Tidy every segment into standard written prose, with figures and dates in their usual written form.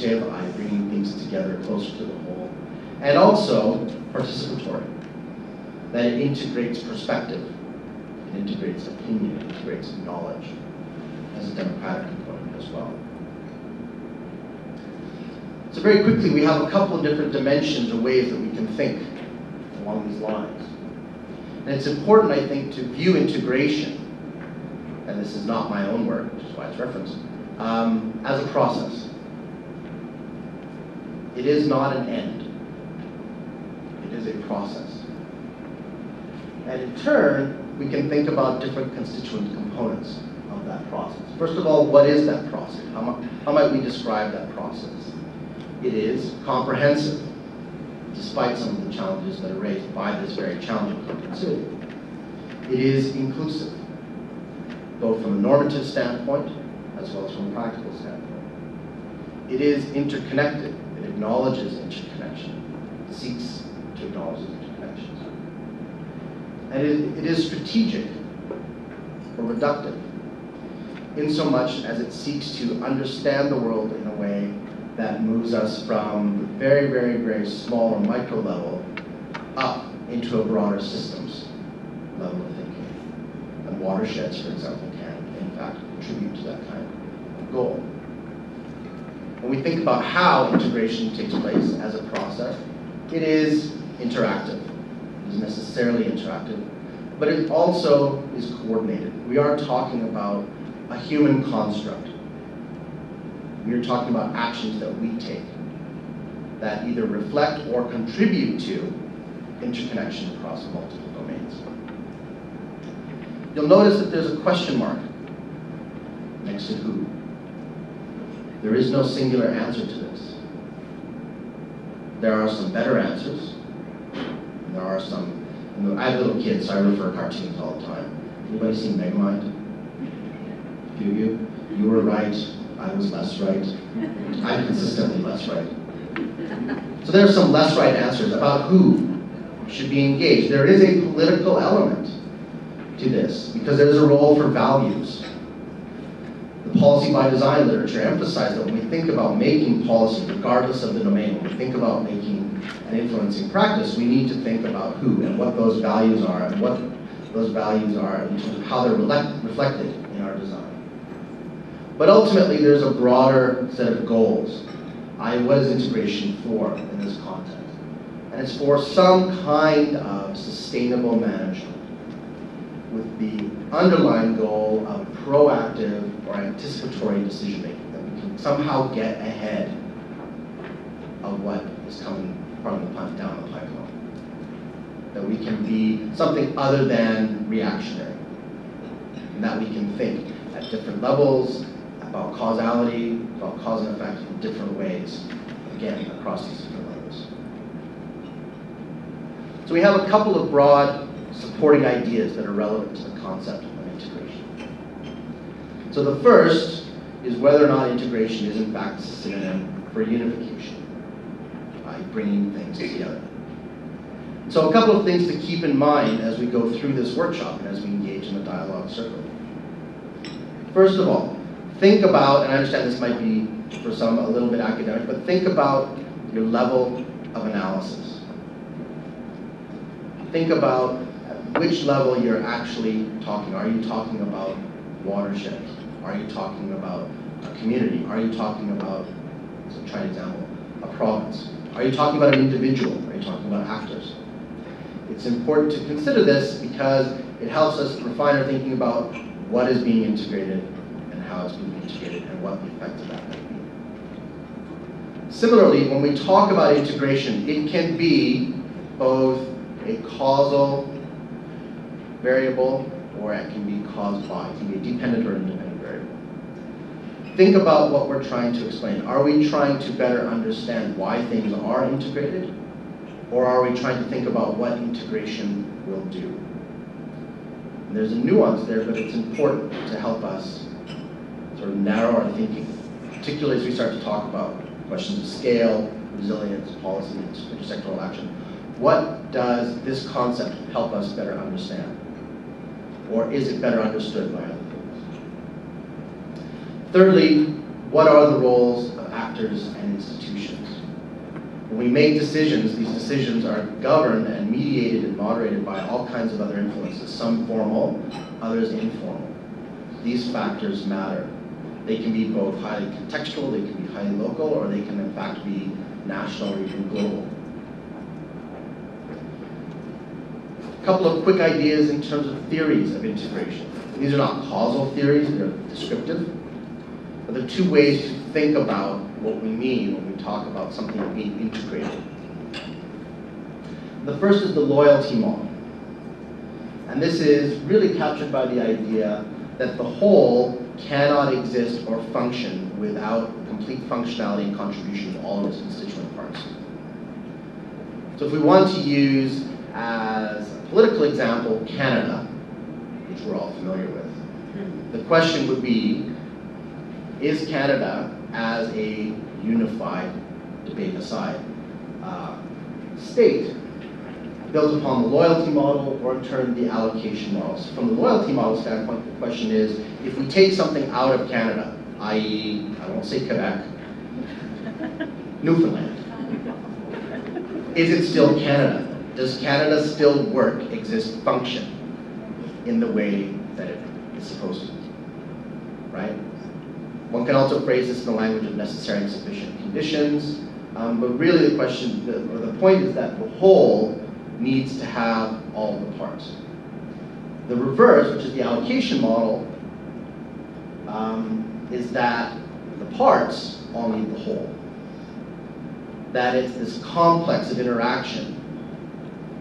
integrative, i.e. bringing things together closer to the whole, and also participatory, that it integrates perspective, it integrates opinion, it integrates knowledge as a democratic component as well. So very quickly, we have a couple of different dimensions or ways that we can think along these lines. And it's important, I think, to view integration, and this is not my own work, which is why it's referenced, as a process. It is not an end. It is a process. And in turn, we can think about different constituent components of that process. First of all, what is that process? How might we describe that process? It is comprehensive, despite some of the challenges that are raised by this very challenging comprehensivity. It is inclusive, both from a normative standpoint as well as from a practical standpoint. It is interconnected. It acknowledges interconnection. It seeks to acknowledge these interconnections. And it is strategic or reductive, in so much as it seeks to understand the world in a way that moves us from the very, very, very small or micro level up into a broader systems level of thinking. And watersheds, for example, can, in fact, contribute to that kind of goal. When we think about how integration takes place as a process, it is interactive. It is necessarily interactive, but it also is coordinated. We are talking about a human construct. We are talking about actions that we take that either reflect or contribute to interconnection across multiple domains. You'll notice that there's a question mark next to who. There is no singular answer to this. There are some better answers. And there are some, I have little kids, so I refer cartoons all the time. Anybody seen Megamind? A few of you? You were right. I was less right. I'm consistently less right. So there are some less right answers about who should be engaged. There is a political element to this, because there is a role for values. The policy by design literature emphasizes that when we think about making policy, regardless of the domain, when we think about making and influencing practice, we need to think about who and what those values are, and what those values are in terms of how they're reflected in our design. But ultimately, there's a broader set of goals. What is integration for in this context? And it's for some kind of sustainable management with the underlying goal of proactive or anticipatory decision making, that we can somehow get ahead of what is coming from the down the pipeline. That we can be something other than reactionary. And that we can think at different levels, about causality, about cause and effect in different ways, again, across these different levels. So we have a couple of broad supporting ideas that are relevant to the concept of integration. So the first is whether or not integration is in fact a synonym for unification, by bringing things together. So a couple of things to keep in mind as we go through this workshop and as we engage in the dialogue circle. First of all, think about, and I understand this might be for some a little bit academic, but think about your level of analysis. Think about at which level you're actually talking. Are you talking about watersheds? Are you talking about a community? Are you talking about, so try an example, a province? Are you talking about an individual? Are you talking about actors? It's important to consider this because it helps us refine our thinking about what is being integrated and how it's being integrated and what the effect of that might be. Similarly, when we talk about integration, it can be both a causal variable or it can be caused by. It can be a dependent or independent variable. Think about what we're trying to explain. Are we trying to better understand why things are integrated? Or are we trying to think about what integration will do? And there's a nuance there, but it's important to help us sort of narrow our thinking, particularly as we start to talk about questions of scale, resilience, policy, intersectoral action. What does this concept help us better understand? Or is it better understood by other things? Thirdly, what are the roles of actors and institutions. When we make decisions, these decisions are governed and mediated and moderated by all kinds of other influences, some formal, others informal. These factors matter. They can be both highly contextual, they can be highly local, or they can in fact be national or even global. A couple of quick ideas in terms of theories of integration. These are not causal theories, they're descriptive. But there are two ways to think about what we mean when we talk about something being integrated. The first is the loyalty model. And this is really captured by the idea that the whole cannot exist or function without complete functionality and contribution of all of its constituent parts. So if we want to use as a political example Canada, which we're all familiar with, the question would be, is Canada as a unified, debate aside, state built upon the loyalty model or in turn the allocation models? From the loyalty model standpoint, the question is, if we take something out of Canada, i.e., I won't say Quebec, Newfoundland, is it still Canada? Does Canada still work, exist, function in the way that it is supposed to, right? One can also phrase this in the language of necessary and sufficient conditions, but really the question, or the point is that the whole needs to have all the parts. The reverse, which is the allocation model, is that the parts all need the whole. That it's this complex of interaction,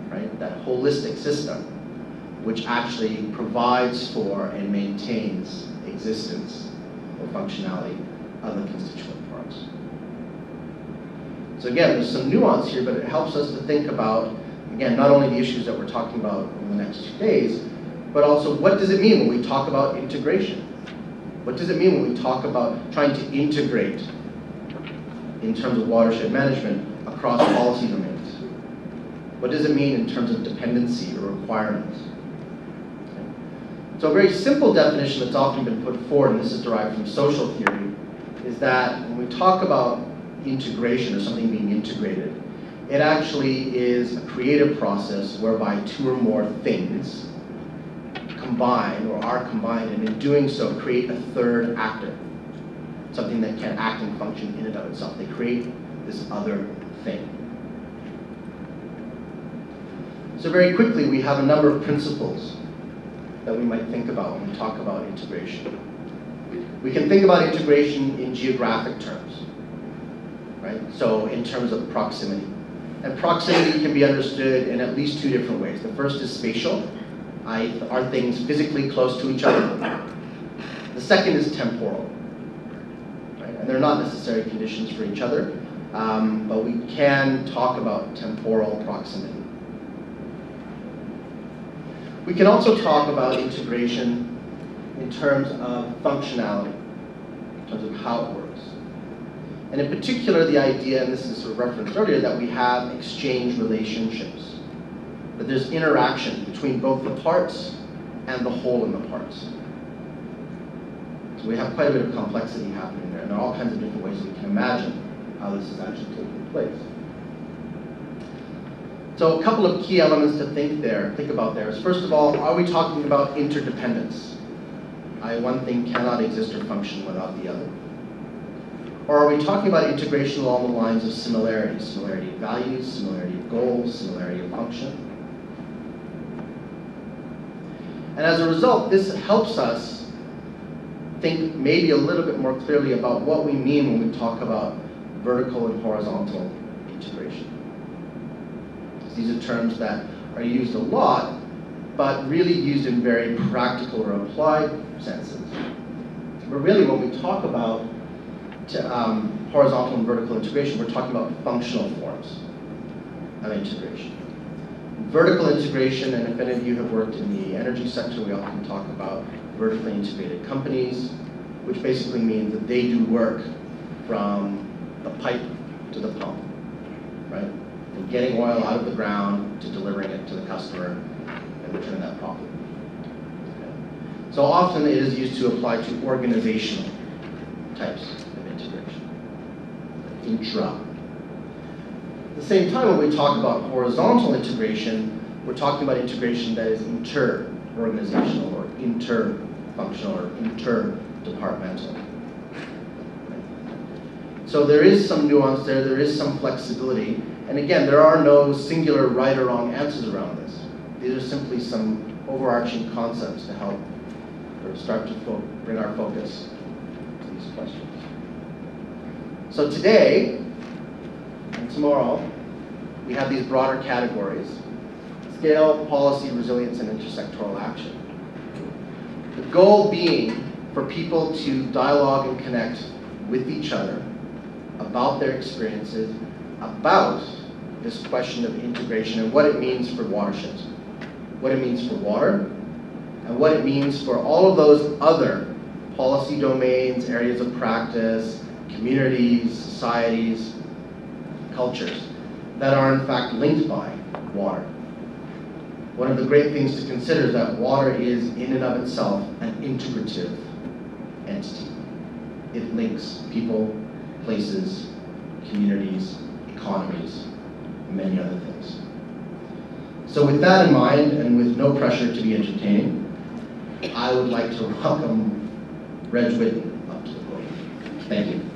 right, that holistic system, which actually provides for and maintains existence or functionality of the constituent parts. So again, there's some nuance here, but it helps us to think about, again, not only the issues that we're talking about in the next 2 days, but also what does it mean when we talk about integration? What does it mean when we talk about trying to integrate in terms of watershed management across policy domains? What does it mean in terms of dependency or requirements? Okay. So a very simple definition that's often been put forward, and this is derived from social theory, is that when we talk about integration or something being integrated, it actually is a creative process whereby 2 or more things combine or are combined, and in doing so create a third actor, something that can act and function in and of itself. They create this other thing. So very quickly, we have a number of principles that we might think about when we talk about integration. We can think about integration in geographic terms, right? So in terms of proximity. And proximity can be understood in at least 2 different ways. The first is spatial. Are things physically close to each other? The second is temporal. Right? And they're not necessary conditions for each other, but we can talk about temporal proximity. We can also talk about integration in terms of functionality, in terms of how it works. And in particular, the idea, and this is sort of referenced earlier, that we have exchange relationships, that there's interaction between both the parts and the whole in the parts. So we have quite a bit of complexity happening there, and there are all kinds of different ways we can imagine how this is actually taking place. So a couple of key elements to think about there is, first of all, are we talking about interdependence? One thing cannot exist or function without the other. Or are we talking about integration along the lines of similarity? Similarity of values, similarity of goals, similarity of function. And as a result, this helps us think maybe a little bit more clearly about what we mean when we talk about vertical and horizontal integration. These are terms that are used a lot, but really used in very practical or applied senses. But really, when we talk about horizontal and vertical integration, we're talking about functional forms of integration. Vertical integration, and if any of you have worked in the energy sector, we often talk about vertically integrated companies, which basically means that they do work from the pipe to the pump, right? From getting oil out of the ground to delivering it to the customer and returning that profit. Okay. So often it is used to apply to organizational types of integration. intra. At the same time, when we talk about horizontal integration, we're talking about integration that is inter-organizational or inter-functional or inter-departmental. So there is some nuance there, there is some flexibility, and again, there are no singular right or wrong answers around this. These are simply some overarching concepts to help or start to bring our focus to these questions. So today and tomorrow, we have these broader categories: scale, policy, resilience, and intersectoral action. The goal being for people to dialogue and connect with each other about their experiences, about this question of integration and what it means for watersheds, what it means for water, and what it means for all of those other policy domains, areas of practice, communities, societies, cultures that are in fact linked by water. One of the great things to consider is that water is in and of itself an integrative entity. It links people, places, communities, economies, and many other things. So with that in mind, and with no pressure to be entertaining, I would like to welcome Reg Whitten up to the podium. Thank you.